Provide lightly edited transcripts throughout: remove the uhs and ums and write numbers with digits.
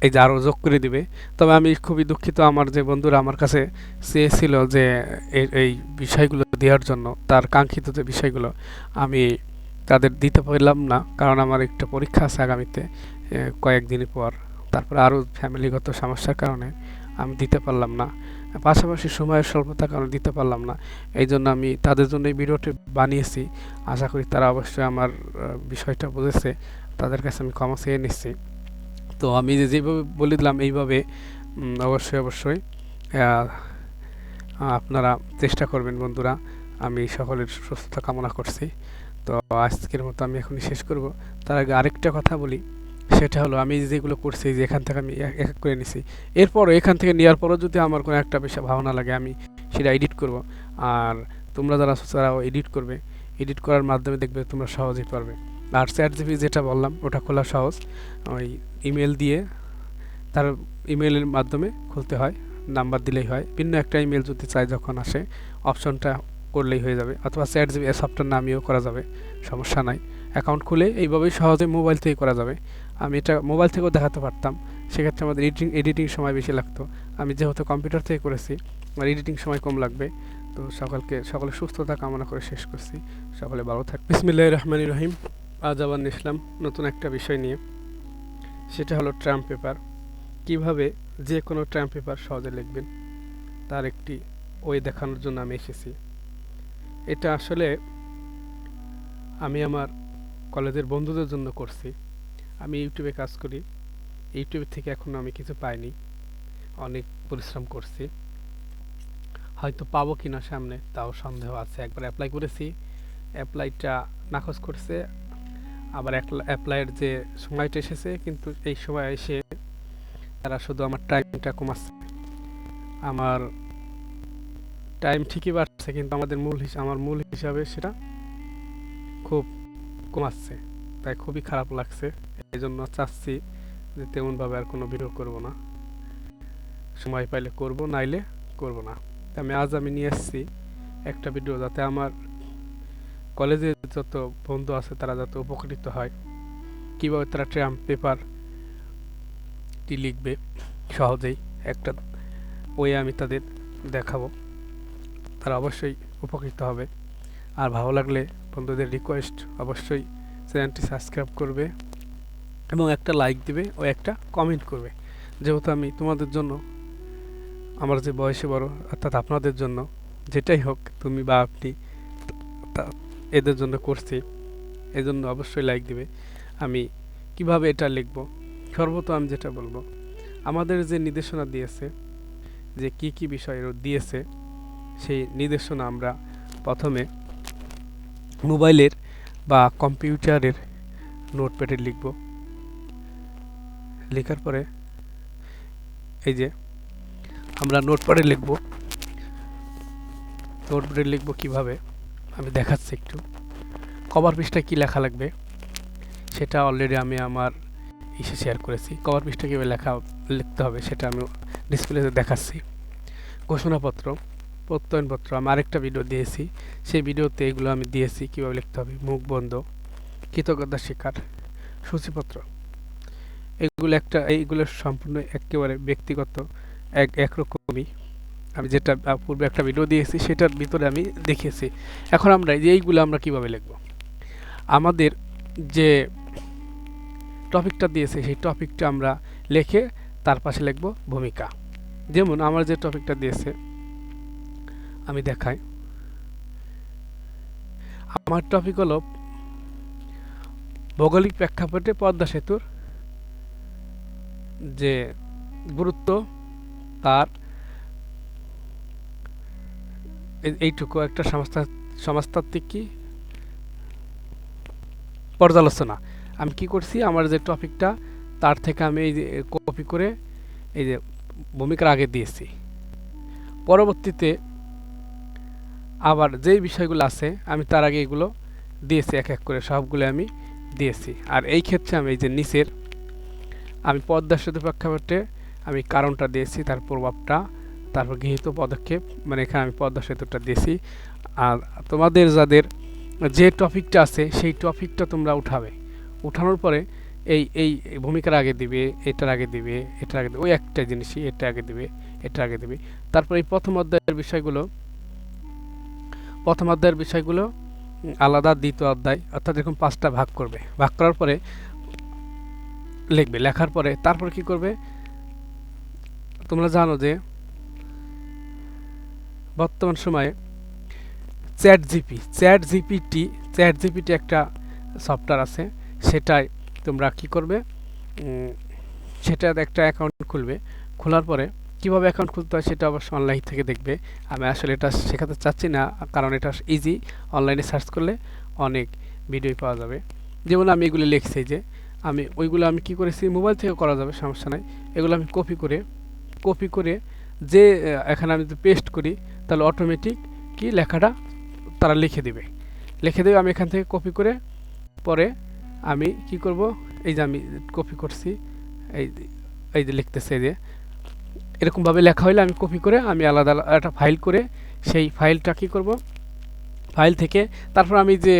এই যে আরও যোগ করে দিবে। তবে আমি খুবই দুঃখিত, আমার যে বন্ধুরা আমার কাছে চেয়েছিল যে এই বিষয়গুলো দেওয়ার জন্য, তার কাঙ্ক্ষিত যে বিষয়গুলো আমি তাদের দিতে পারলাম না, কারণ আমার একটা পরীক্ষা আছে আগামীতে কয়েকদিন পর। তারপরে আরও ফ্যামিলিগত সমস্যার কারণে আমি দিতে পারলাম না, পাশাপাশি সময়ের স্বল্পতার কারণে দিতে পারলাম না। এই জন্য আমি তাদের জন্য এই ভিডিওটি বানিয়েছি। আশা করি তারা অবশ্যই আমার বিষয়টা বুঝেছে, তাদের কাছে আমি ক্ষমা চেয়ে নিচ্ছি। তো আমি যেভাবে বলে দিলাম এইভাবে অবশ্যই অবশ্যই আহ, আপনারা চেষ্টা করবেন বন্ধুরা। আমি সকলের সুস্থতা কামনা করছি। তো আজকের মতো আমি এখনই শেষ করব। তার আগে আরেকটা কথা বলি, সেটা হলো আমি যেগুলো করছি যে এখান থেকে আমি এক এক করে নিছি, এরপরও এখান থেকে নেওয়ার পরও যদি আমার কোনো একটা বিষয় ভালো না লাগে আমি সেটা এডিট করব। আর তোমরা যারা তারাও এডিট করবে, এডিট করার মাধ্যমে দেখবে তোমরা সহজেই পারবে। আর চ্যাট জিপিটি যেটা বললাম ওটা খোলা সহজ, ওই ইমেল দিয়ে তার ইমেলের মাধ্যমে খুলতে হয়, নাম্বার দিলেই হয়। ভিন্ন একটা ইমেল যদি চাই যখন আসে অপশনটা করলেই হয়ে যাবে, অথবা চ্যাট জিপিটি সফটওয়্যার নামিয়েও করা যাবে, সমস্যা নাই। অ্যাকাউন্ট খুলে এইভাবেই সহজে মোবাইল থেকে করা যাবে। আমি এটা মোবাইল থেকেও দেখাতে পারতাম, সেক্ষেত্রে আমাদের এডিটিং সময় বেশি লাগতো। আমি যেহেতু কম্পিউটার থেকে করেছি আমার এডিটিং সময় কম লাগবে। তো সকলের সুস্থতা কামনা করে শেষ করছি। সকলে ভালো থাকবে। বিসমিল্লাহির রহমানির রহিম। আজ আবার নিলাম নতুন একটা বিষয় নিয়ে, সেটা হলো ট্রাম পেপার। কিভাবে যে কোনো ট্রাম পেপার সহজে লিখবেন তার একটি ওয়ে দেখানোর জন্য আমি এসেছি। এটা আসলে আমি আমার কলেজের বন্ধুদের জন্য করছি। আমি ইউটিউবে কাজ করি, ইউটিউব থেকে এখনও আমি কিছু পাইনি, অনেক পরিশ্রম করছি। হয়তো পাবো কিনা সামনে তাও সন্দেহ আছে। একবার অ্যাপ্লাই করেছি, অ্যাপ্লাইটা নাকচ করছে। আবার অ্যাপ্লাইয়ের যে সময়টা এসেছে, কিন্তু এই সময় এসে তারা শুধু আমার টাইমটা কমাচ্ছে। আমার টাইম ঠিকই বাড়ছে, কিন্তু আমার মূল হিসাবে সেটা খুব কমাচ্ছে। তাই খুবই খারাপ লাগছে। এই জন্য চাচ্ছি যে তেমনভাবে আর কোনো ভিডিও করব না, সময় পাইলে করব, নাইলে করব না। আমি নিয়ে এসেছি একটা ভিডিও, যাতে আমার কলেজের যত বন্ধু আছে তারা যাতে উপকৃত হয়, কীভাবে তারা ট্রাম পেপারটি লিখবে সহজেই একটা ওয়ে আমি তাদের দেখাবো। তারা অবশ্যই উপকৃত হবে। আর ভালো লাগলে বন্ধুদের রিকোয়েস্ট, অবশ্যই চ্যানেলটি সাবস্ক্রাইব করবে এবং একটা লাইক দিবে ও একটা কমেন্ট করবে। যেহেতু আমি তোমাদের জন্য, আমার যে বয়সে বড় অর্থাৎ আপনাদের জন্য, যেটাই হোক তুমি বা আপনি, এদের জন্য করছি, এজন্য অবশ্যই লাইক দিবে। আমি কিভাবে এটা লিখব, সর্বপ্রথম আমি যেটা বলবো, আমাদের যে নির্দেশনা দিয়েছে, যে কি কি বিষয় দিয়েছে, সেই নির্দেশনা আমরা প্রথমে মোবাইলের বা কম্পিউটারের নোটপ্যাডে লিখব। লেখার পরে এই যে আমরা নোটপ্যাডে লিখব কিভাবে আমি দেখাচ্ছি একটু। কভার পৃষ্ঠায় কি লেখা লাগবে সেটা অলরেডি আমি আমার শেয়ার করেছি। কভার পৃষ্ঠায় কীভাবে লিখতে হবে সেটা আমি ডিসপ্লেতে দেখাচ্ছি। ঘোষণাপত্র, প্রত্যয়নপত্র আমি আরেকটা ভিডিও দিয়েছি, সেই ভিডিওতে এগুলো আমি দিয়েছি কীভাবে লিখতে হবে। মুখ বন্ধ, কৃতজ্ঞতা স্বীকার, সূচিপত্র, এইগুলো সম্পূর্ণ একেবারে ব্যক্তিগত একরকমই। আমি যেটা পূর্বে একটা ভিডিও দিয়েছি সেটার ভিতরে আমি দেখিয়েছি। এখন আমরা এইগুলো আমরা কিভাবে লিখব, আমাদের যে টপিকটা দিয়েছে সেই টপিকটা আমরা লিখে তার পাশে লিখব ভূমিকা। যেমন আমার যে টপিকটা দিয়েছে আমি দেখাই। আমার টপিক হলো ভৌগোলিক প্রেক্ষাপটে পদ্মা সেতুর যে গুরুত্ব, তার এইটুকু একটা সমাজতাত্ত্বিক কি পর্যালোচনা। আমি কি করছি, আমার যে টপিকটা তার থেকে আমি এই যে কপি করে এই যে ভূমিকার আগে দিয়েছি। পরবর্তীতে আবার যেই বিষয়গুলো আছে আমি তার আগে এগুলো দিয়েছি, এক এক করে সবগুলো আমি দিয়েছি। আর এই ক্ষেত্রে আমি এই যে নিচের আমি পদ্মা সেতু প্রেক্ষাপটে আমি কারণটা দিয়েছি, তার প্রভাবটা, তারপর গৃহীত পদক্ষেপ, মানে এখানে আমি পদ্মা সেতুটা দিয়েছি। আর তোমাদের যাদের যে টপিকটা আছে সেই টপিকটা তোমরা উঠাবে, উঠানোর পরে এই ভূমিকার আগে দিবে, এটার আগে দিবে, এটার আগে দিবে, ওই একটা জিনিসই এটা আগে দিবে, এটার আগে দিবে। তারপর এই প্রথম অধ্যায়ের বিষয়গুলো আলাদা, দ্বিতীয় অধ্যায় অর্থাৎ এরকম 5টা ভাগ করবে। ভাগ করার পরে লিখবে, লেখার পরে তারপর কি করবে, তোমরা জানো যে বর্তমান সময়ে চ্যাট জিপিটি একটা সফটওয়্যার আছে, সেটাই তোমরা কি করবে, সেটার একটা অ্যাকাউন্ট খুলবে। খোলার পরে কিভাবে অ্যাকাউন্ট খুলতে হয় সেটা অবশ্যই অনলাইন থেকে দেখবে। আমি আসলে এটা শেখাতে চাচ্ছি না, কারণ এটা ইজি, অনলাইনে সার্চ করলে অনেক ভিডিও পাওয়া যাবে। যেমন আমি এগুলো লিখছি, যে ওইগুলো আমি কি করেছি, মোবাইল থেকে করা যাবে, সমস্যা নাই। এগুলো আমি কপি করে যে এখানে আমি যদি পেস্ট করি, তাহলে অটোমেটিক কি লেখাটা তারা লিখে দেবে। আমি এখান থেকে কপি করে পরে আমি কি করব, এই যে আমি কপি করছি, এই যে লিখতেছে, যে এরকমভাবে লেখা হইলে আমি কপি করে আমি আলাদা একটা ফাইল করে, সেই ফাইলটা কি করব, ফাইল থেকে তারপর আমি যে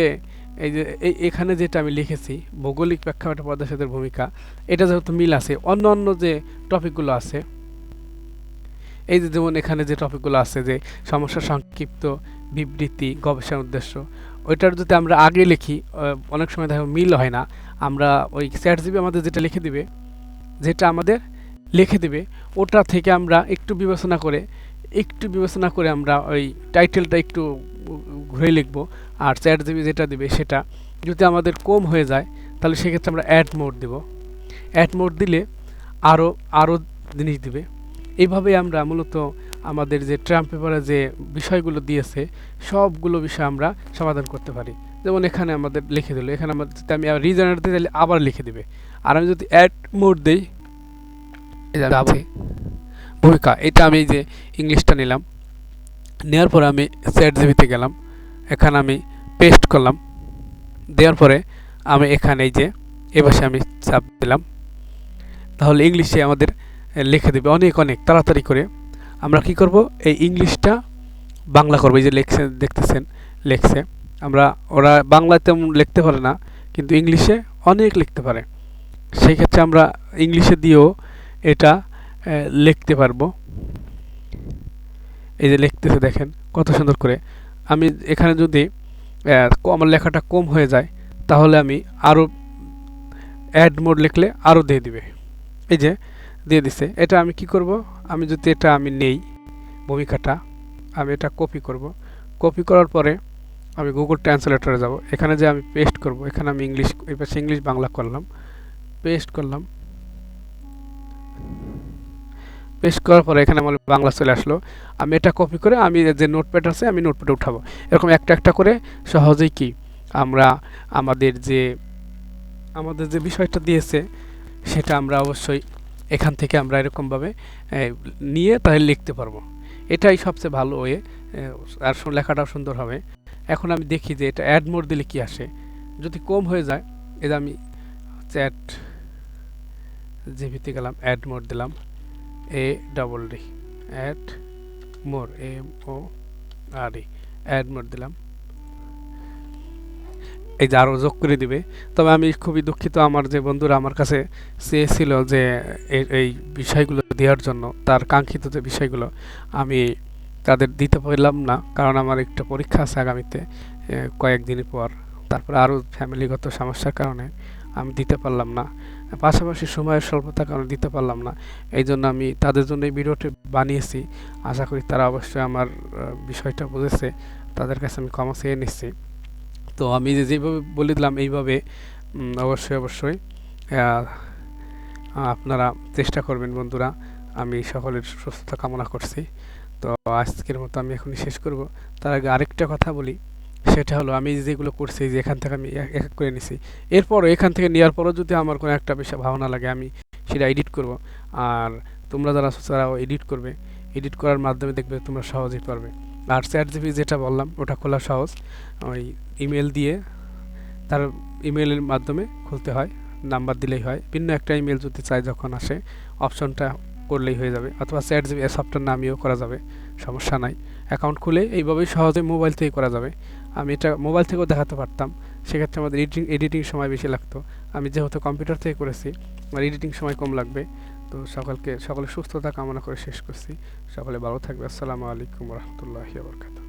এই যে এখানে যেটা আমি লিখেছি, ভৌগোলিক প্রেক্ষাপটে পদ্মা সেতুর ভূমিকা, এটা যেহেতু মিল আছে অন্য অন্য যে টপিকগুলো আছে, এই যে যেমন এখানে যে টপিকগুলো আছে, যে সমস্যা সংক্ষিপ্ত বিবৃতি, গবেষণার উদ্দেশ্য, ওইটার যদি আমরা আগে লিখি, অনেক সময় দেখো মিল হয় না। আমরা ওই চ্যাট জিপি আমাদের যেটা আমাদের লিখে দিবে, ওটা থেকে আমরা একটু বিবেচনা করে আমরা ওই টাইটেলটা একটু ঘুরে লিখব। আর চ্যাট জিপি যেটা দিবে সেটা যদি আমাদের কম হয়ে যায়, তাহলে সেক্ষেত্রে আমরা অ্যাড মোড দিলে আরও জিনিস দিবে। এইভাবে আমরা মূলত আমাদের যে ট্রাম পেপারে যে বিষয়গুলো দিয়েছে, সবগুলো বিষয় আমরা সমাধান করতে পারি। যেমন এখানে আমাদের লিখে দিল, এখানে যদি আমি রিজনার দিই তাহলে আবার লিখে দিবে। আর আমি যদি অ্যাড মোড দিই, ভূমিকা, এটা আমি যে ইংলিশটা নিলাম, নেওয়ার পরে আমি চ্যাট জিপিতে গেলাম, এখানে আমি পেস্ট করলাম, দেওয়ার পরে আমি এখানে এই যে এভাবে আমি চাপ দিলাম, তাহলে ইংলিশে আমাদের লিখে দেবে অনেক তাড়াতাড়ি করে। আমরা কি করব, এই ইংলিশটা বাংলা করবো। এই যে দেখতেছেন লেখছে, ওরা বাংলাতে লিখতে পারে না, কিন্তু ইংলিশে অনেক লিখতে পারে। সেই ক্ষেত্রে আমরা ইংলিশে দিয়েও এটা লিখতে পারবো। এই যে লিখতেছে, দেখেন কত সুন্দর করে। আমি এখানে যদি আমার লেখাটা কম হয়ে যায়, তাহলে আমি আরও অ্যাড মোড লিখলে আরও দিয়ে দিবে। এই যে দিয়ে দিছে। এটা আমি কি করব, আমি যদি এটা আমি নেই ভূমিকাটা, আমি এটা কপি করার পরে আমি গুগল ট্রান্সলেটরে যাব, এখানে যে আমি পেস্ট করব, এখানে আমি এই পাশে ইংলিশ বাংলা করলাম, পেস্ট করার পরে এখানে আমার বাংলা চলে আসলো। আমি এটা কপি করে আমি যে নোটপ্যাড আছে, আমি নোটপ্যাডে উঠাবো। এরকম একটা করে সহজেই কি আমরা আমাদের যে বিষয়টা দিয়েছে, সেটা আমরা অবশ্যই এখান থেকে আমরা এরকমভাবে নিয়ে তাহলে লিখতে পারবো। এটাই সবচেয়ে ভালো ওয়ে, আর লেখাটাও সুন্দর হবে। এখন আমি দেখি যে এটা অ্যাড মোড দিলে কি আসে। যদি কম হয়ে যায়, এটা আমি চ্যাট জিপিতে গেলাম, অ্যাড মোড দিলাম, ADD add mode, MORE, add mode দিলাম, এই যে আরও যোগ করে দিবে। তবে আমি খুবই দুঃখিত, আমার যে বন্ধুরা আমার কাছে চেয়েছিল যে এই বিষয়গুলো দেওয়ার জন্য, তার কাঙ্ক্ষিত যে বিষয়গুলো আমি তাদের দিতে পারলাম না, কারণ আমার একটা পরীক্ষা আছে আগামীতে কয়েকদিন পর। তারপরে আরও ফ্যামিলিগত সমস্যার কারণে আমি দিতে পারলাম না, পাশাপাশি সময়ের স্বল্পতার কারণে দিতে পারলাম না। এই জন্য আমি তাদের জন্য এই ভিডিওটি বানিয়েছি। আশা করি তারা অবশ্যই আমার বিষয়টা বুঝেছে, তাদের কাছে আমি ক্ষমা চেয়ে নিচ্ছি। তো আমি যেভাবে বলে দিলাম, এইভাবে অবশ্যই আপনারা চেষ্টা করবেন বন্ধুরা। আমি সকলের সুস্থতা কামনা করছি। তো আজকের মতো আমি এখনই শেষ করব। তার আগে আরেকটা কথা বলি, সেটা হলো আমি যেগুলো করছি, যে এখান থেকে আমি এক করে নিছি, এরপরও এখান থেকে নেওয়ার পরও যদি আমার কোনো একটা বিষয় ভালো না লাগে, আমি সেটা এডিট করব। আর তোমরা যারা এডিট করার মাধ্যমে দেখবে তোমরা সহজেই পারবে। আর চ্যাট জিপি যেটা বললাম, ওটা খোলা সহজ। ওই ইমেল দিয়ে, তার ইমেলের মাধ্যমে খুলতে হয়, নাম্বার দিলেই হয়। ভিন্ন একটা ইমেল যদি চাই, যখন আসে অপশনটা করলেই হয়ে যাবে, অথবা চ্যাট জিপি সফটওয়্যার নামিয়েও করা যাবে, সমস্যা নাই। অ্যাকাউন্ট খুলে এইভাবেই সহজে মোবাইল থেকে করা যাবে। আমি এটা মোবাইল থেকেও দেখাতে পারতাম, সেক্ষেত্রে আমাদের এডিটিং সময় বেশি লাগতো। আমি যেহেতু কম্পিউটার থেকে করেছি, আমার এডিটিং সময় কম লাগবে। তো সকলের সুস্থতা কামনা করে শেষ করছি। সকলে ভালো থাকবে। আসসালামু আলাইকুম রহমতুল্লাহি ওয়া বারাকাতুহু।